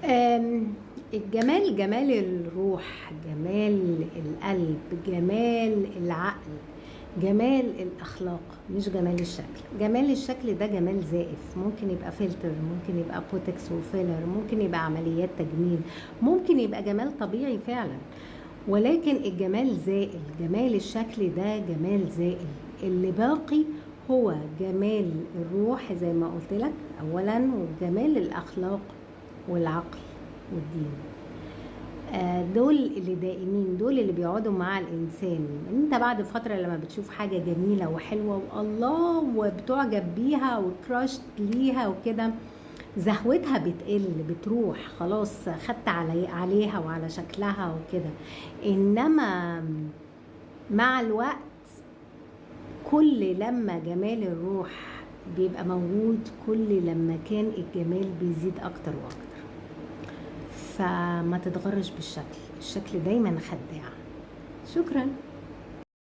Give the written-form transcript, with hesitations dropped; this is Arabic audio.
الجمال جمال الروح، جمال القلب، جمال العقل، جمال الأخلاق، مش جمال الشكل. جمال الشكل ده جمال زائف، ممكن يبقى فلتر، ممكن يبقى بوتكس وفيلر، ممكن يبقى عمليات تجميل، ممكن يبقى جمال طبيعي فعلا، ولكن الجمال زائل. جمال الشكل ده جمال زائل. اللي باقي هو جمال الروح زي ما قلت لك أولا، وجمال الأخلاق والعقل والدين. دول اللي دائمين، دول اللي بيقعدوا مع الإنسان. انت بعد فترة لما بتشوف حاجة جميلة وحلوة والله وبتعجب بيها وكراشت ليها وكده، زهوتها بتقل، بتروح خلاص، خدت عليها وعلى شكلها وكده. انما مع الوقت كل لما جمال الروح بيبقى موجود، كل لما كان الجمال بيزيد اكتر واكتر. فما تتغرش بالشكل، الشكل دايما خداع. شكرا.